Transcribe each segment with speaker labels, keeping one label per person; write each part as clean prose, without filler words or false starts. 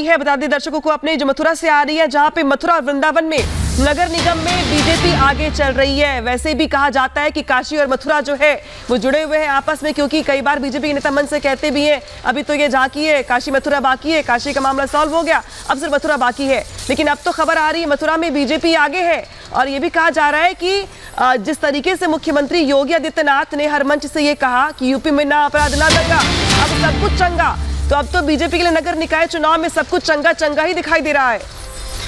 Speaker 1: है, बता दें दर्शकों को अपने, जो मथुरा से आ रही है, जहां पे मथुरा और वृंदावन में नगर निगम में बीजेपी आगे चल रही है। वैसे भी कहा जाता है कि काशी और मथुरा जो है वो जुड़े हुए हैं आपस में, क्योंकि कई बार बीजेपी के नेता मन से कहते भी हैं अभी तो ये बाकी है, काशी मथुरा बाकी है, काशी का मामला सॉल्व हो गया, अब सिर्फ मथुरा बाकी है। लेकिन अब तो खबर आ रही है मथुरा में बीजेपी आगे है, और ये भी कहा जा रहा है कि जिस तरीके से मुख्यमंत्री योगी आदित्यनाथ ने हर मंच से ये कहा कि यूपी में ना अपराध ना दंगा, अब सब कुछ चंगा, तो अब तो बीजेपी के लिए नगर निकाय चुनाव में सब कुछ चंगा चंगा ही दिखाई दे रहा है।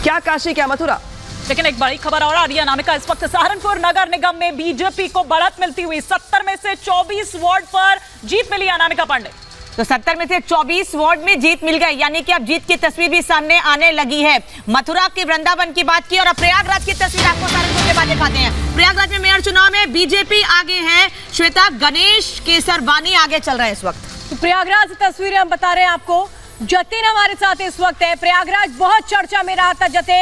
Speaker 1: क्या काशी क्या मथुरा।
Speaker 2: लेकिन एक बड़ी खबर और आ रही है अनामिका, इस वक्त सहारनपुर नगर निगम में बीजेपी को बढ़त मिलती हुई 70 में से 24 वार्ड पर जीत मिली। अनामिका पांडे,
Speaker 3: तो 70 में से 24 वार्ड में जीत मिल गई, यानी कि अब जीत की तस्वीर भी सामने आने लगी है। मथुरा के वृंदावन की बात की और अब प्रयागराज की तस्वीर आपको सहारनपुर के बाद दिखाते हैं। प्रयागराज में मेयर चुनाव में बीजेपी आगे है, श्वेता, गणेश केसरवानी आगे चल रहे हैं इस वक्त।
Speaker 4: तो प्रयागराज तस्वीरें हम बता रहे हैं आपको। जतिन हमारे साथ इस वक्त है। प्रयागराज बहुत चर्चा में रहा था जते,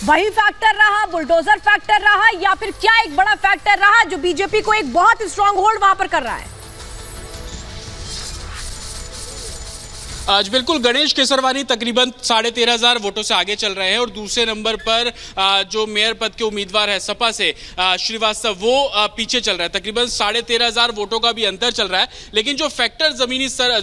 Speaker 4: वही फैक्टर रहा, बुलडोजर फैक्टर रहा, या फिर क्या एक बड़ा फैक्टर रहा जो बीजेपी को एक बहुत स्ट्रांग होल्ड वहां पर कर रहा है?
Speaker 5: आज बिल्कुल गणेश केसरवानी तकरीबन 13,500 वोटों से आगे चल रहे हैं, और दूसरे नंबर पर जो मेयर पद के उम्मीदवार है सपा से श्रीवास्तव, वो पीछे चल रहा है। तकरीबन 13,500 वोटों का भी अंतर चल रहा है। लेकिन जो फैक्टर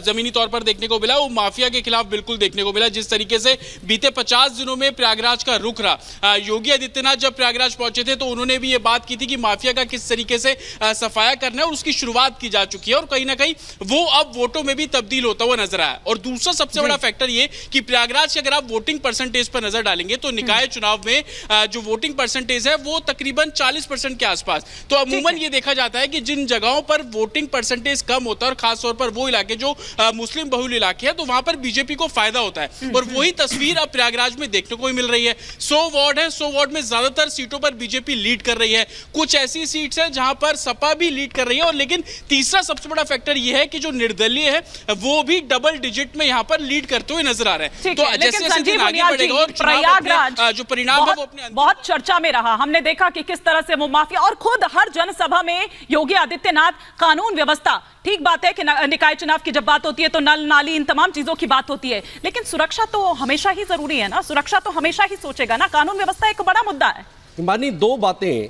Speaker 5: जमीनी तौर पर देखने को मिला वो माफिया के खिलाफ बिल्कुल देखने को मिला। जिस तरीके से बीते 50 दिनों में प्रयागराज का रुख रहा, योगी आदित्यनाथ जब प्रयागराज पहुंचे थे तो उन्होंने भी ये बात की थी कि माफिया का किस तरीके से सफाया करना है, और उसकी शुरुआत की जा चुकी है, और कहीं ना कहीं वो अब वोटों में भी तब्दील होता हुआ नजर आया। और दूसरा सबसे बड़ा फैक्टर ये कि प्रयागराज की अगर आप वोटिंग परसेंटेज पर नजर डालेंगे तो निकाय चुनाव में जो वोटिंग परसेंटेज है वो तकरीबन 40% के आसपास। तो अमूमन ये देखा जाता है कि जिन जगहों पर वोटिंग परसेंटेज कम होता है, और खासतौर पर वो इलाके जो मुस्लिम बहुल इलाके हैं, तो वहां पर बीजेपी को फायदा होता है। और वही तस्वीर अब प्रयागराज में देखने को मिल रही है। 100 वार्ड है, 100 वार्ड में ज्यादातर सीटों पर बीजेपी लीड कर रही है। कुछ ऐसी सीट्स है जहां पर सपा भी लीड कर रही है, और लेकिन तीसरा सबसे बड़ा फैक्टर यह है कि जो निर्दलीय है वो भी डबल डिजिट में यहां पर लीड करते हुए नजर आ रहे हैं। तो जैसे दिन आगे बढ़ेगा और
Speaker 2: प्रयागराज
Speaker 5: जो परिणाम है वो अपने
Speaker 2: बहुत चर्चा में रहा। हमने देखा कि किस तरह से वो माफिया, और खुद हर जनसभा में योगी आदित्यनाथ कानून व्यवस्था, ठीक बात है कि निकाय चुनाव की जब बात होती है तो नल नाली इन तमाम चीजों की बात होती है, लेकिन सुरक्षा तो हमेशा ही जरूरी है ना, सुरक्षा तो हमेशा ही सोचेगा ना, कानून व्यवस्था एक बड़ा मुद्दा है।
Speaker 6: मानी दो बातें,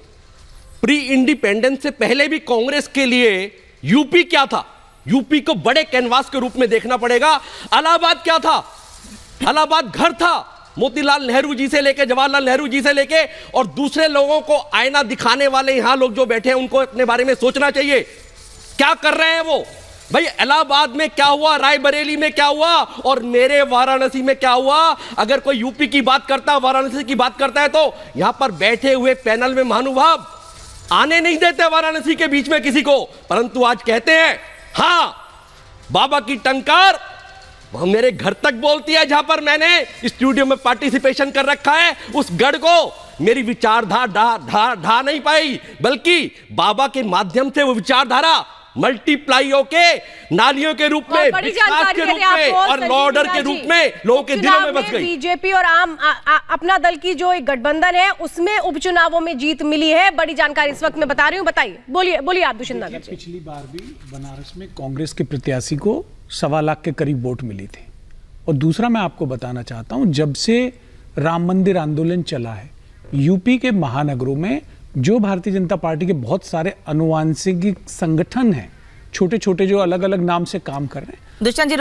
Speaker 6: प्री इंडिपेंडेंस से पहले भी कांग्रेस के लिए यूपी क्या था, यूपी को बड़े कैनवास के रूप में देखना पड़ेगा। इलाहाबाद क्या था, इलाहाबाद घर था, मोतीलाल नेहरू जी से लेके, जवाहरलाल नेहरू जी से लेके, और दूसरे लोगों को आईना दिखाने वाले यहां लोग जो बैठे हैं उनको अपने बारे में सोचना चाहिए। क्या कर रहे हैं वो भाई? इलाहाबाद में क्या हुआ, रायबरेली में क्या हुआ, और मेरे वाराणसी में क्या हुआ? अगर कोई यूपी की बात करता है, वाराणसी की बात करता है, तो यहां पर बैठे हुए पैनल में महानुभाव आने नहीं देते वाराणसी के बीच में किसी को, परंतु आज कहते हैं हां बाबा की टंकार वह मेरे घर तक बोलती है। जहां पर मैंने स्टूडियो में पार्टिसिपेशन कर रखा है, उस गढ़ को मेरी विचारधारा ढा नहीं पाई, बल्कि बाबा के माध्यम से वो विचारधारा मल्टीप्लाई होके नालियों के रूप में, विकास के रूप में और लॉ ऑर्डर के रूप में लोगों के दिलों में बस गई।
Speaker 4: बीजेपी और आम अपना दल की जो एक गठबंधन है उसमें उपचुनावों में जीत मिली है। बड़ी जानकारी इस वक्त मैं बता रही हूँ, बताइए, बोलिए आप दुष्यंत नागर जी।
Speaker 7: पिछली बार भी बनारस में कांग्रेस के प्रत्याशी को 1.25 लाख के करीब वोट मिली थी। और दूसरा मैं आपको बताना चाहता हूं, जब से राम मंदिर आंदोलन चला है, यूपी के महानगरों में जो भारतीय जनता पार्टी के बहुत सारे अनुवांशिक संगठन हैं, छोटे छोटे जो अलग अलग नाम से काम कर रहे हैं,
Speaker 3: दुष्यंत जी